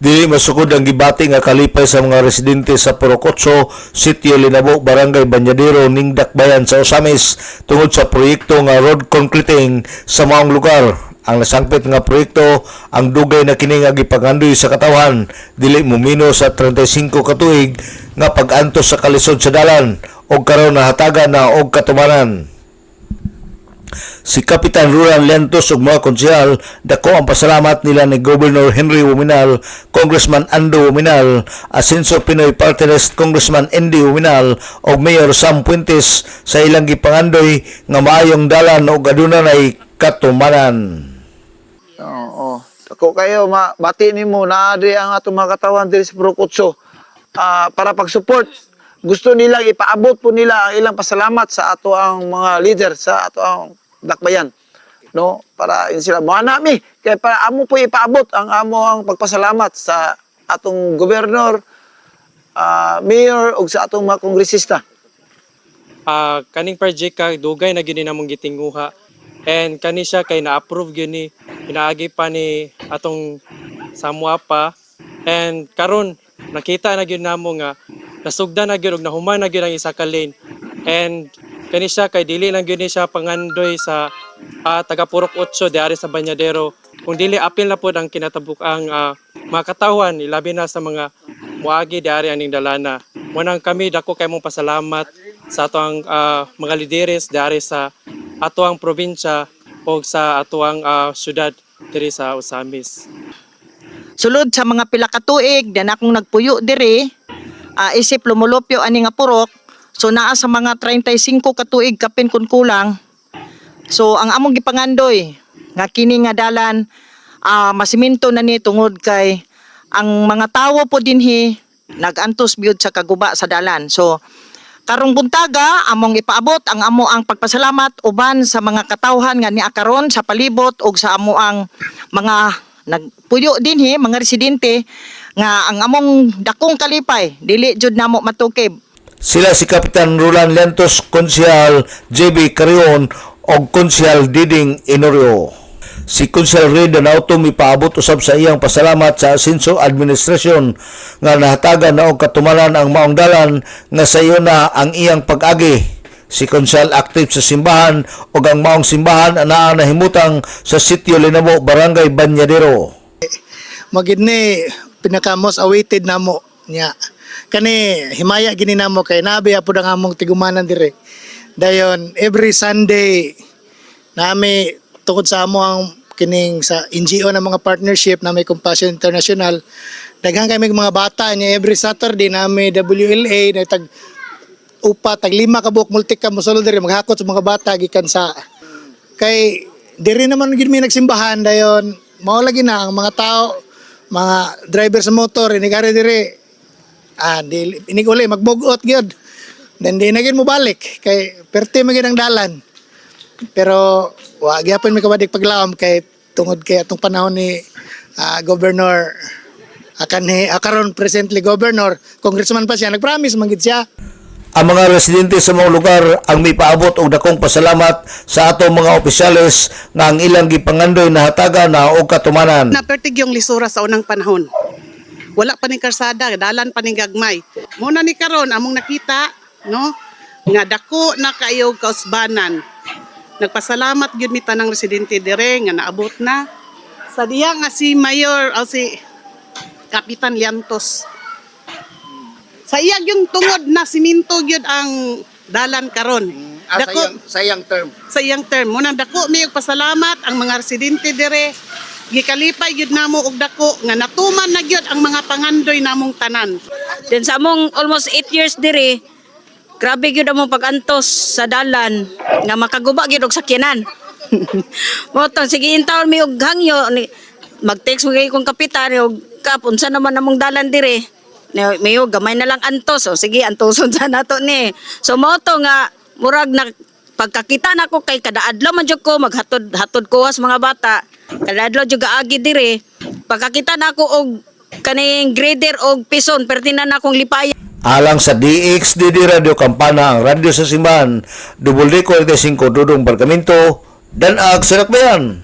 Dili masukod ang gibati nga kalipay sa mga residente sa Purokotso, Sitio Linabo, Barangay Banyadero, Ningdakbayan sa Osamis tungod sa proyekto nga road concreting sa maong lugar. Ang nasangpit nga proyekto ang dugay na kini nga gipagandoy sa katawan dili mumino sa 35 ka tuig nga pag-antos sa kalisod sa dalan og karon nahatagan na og katumanan. Si Kapitan Ruran Lentos ug mga konsehal dako ang pasalamat nila ni Governor Henry Uminal, Congressman Ando Uminal, Asenso Pinoy Party List Congressman Andy Uminal ug Mayor Sam Puentes sa ilang gipangandoy nga maayong dalan ug adunay katumanan. Oo. Ako kayo, bati nimo na di ang atong mga katawan diri sa Purokotso para pag-support. Gusto nilang ipaabot po nila ang ilang pasalamat sa ato ang mga leader sa ato ang dakbayan. No? Para sila mo nami kay para amo po ipaabot ang amo ang pagpasalamat sa atong gobernador, mayor ug sa atong mga kongresista. Kaning project ka dugay na gyud namong gitinguha. And kani siya kay na-approve gyud ni pinaagi pa ni atong Samuapa. And karon nakita na gyud namo nga nasugdan na gyud og nahuman na gyud ang isa ka lane. And kani siya kay dili lang gyud ni siya pangandoy sa taga Purokotso diari sa Banyadero. Kung dili apil na pod ang kinatabuk-ang mga katawan ilabi na sa mga muagi diari aning dalana. Munang kami dako kay mong pasalamat sa atong mga lideres diari sa atuang probinsya o sa atuang syudad diri sa Osamis. Sulod sa mga pila ka tuig dan akong nagpuyo diri, isip lumulupyo ani nga purok. So naa sa mga 35 ka tuig kapin kun kulang. So ang among gipangandoy nga kini nga dalan masiminto na ni tungod kay ang mga tawo po dinhi nagantos biud sa kaguba sa dalan. So karong buntaga among ipaabot ang amo ang pagpasalamat uban sa mga katawhan nga niakaron sa palibot ug sa amo ang mga nagpuyo dinhi mga residente nga ang among dakong kalipay dili jud namo matukib. Sila si Kapitan Rulan Lentos, Konsehal JB Carion o Konsehal Diding Inorio. Si Konsehal Ray Danauto mipaabot usab sa iyang pasalamat sa Asenso Administrasyon nga nahatagan na og katumanan ang maong dalan nga sayo na ang iyang pag-agi. Si Konsehal active sa simbahan ug ang maong simbahan anaa nahimutang sa Sitio Linabo, Barangay Banyadero. Magid ni pinaka most awaited namo nya. Kani himaya gini namo kay nabi apod ang among tigumanan dire. Dayon every Sunday nami tungod sa amo ang kining sa NGO na mga partnership na may Compassion International, daghang kami mga bata niya every Saturday na may WLA na tag upat tag 5 ka buok multi ka mosulod diri maghakot sa mga bata gikan sa kay diri naman gid mi nagsimbahan dayon mao lagi na ang mga tao mga driver sa motor inigari diri inig uli magbugot gyud then di na gyud mo balik kay perti magid ang dalan. Pero wa gyapon mi kabadik paglawom kay tungod kay atong panahon ni Governor karon presently Governor, Congressman pa siya nagpromise man gid siya. Ang mga residente sa mga lugar ang may paabot og dakong pasalamat sa atong mga opisyales nga ang ilang gipangandoy nahatagan na og katumanan. Napertig yung lisura sa unang panahon. Wala pa ning karsada, dalan pa ning gagmay. Muna ni karon among nakita, no? Nga dako na kayo kausbanan. Nagpasalamat gyud mi tanang residente dire nga naabot na. Sa diya nga si Mayor o si Kapitan Lentos. Sa iya yung tungod na siminto gyud ang dalan karon. Sayang term. Sa iyang term. Muna dako mi og pasalamat ang mga residente dire. Gikalipay gyud namo og dako nga natuman na gyud ang mga pangandoy namong tanan. Then sa among almost 8 years diri, grabe gyud among pag-antos sa dalan nga makaguba gyud og sakyanan. Moto sige intawon mi og hangyo mag-text mo kay kong kapitan og kap unsa naman among dalan diri. Mayo gamay na lang antos. O sige antoson sa nato ni. So moto nga murag na pagkakita nako kay kada adlaw man jud ko maghatod ko sa mga bata. Kada adlaw jud gaagi diri. Pagkakita nako og kaning grader og pison pertinan akong lipayan. Alang sa DXDD Radio Kampana, ang radyo sa simbahan, WD45 Dudong Barkamento, Danag Salakbayan.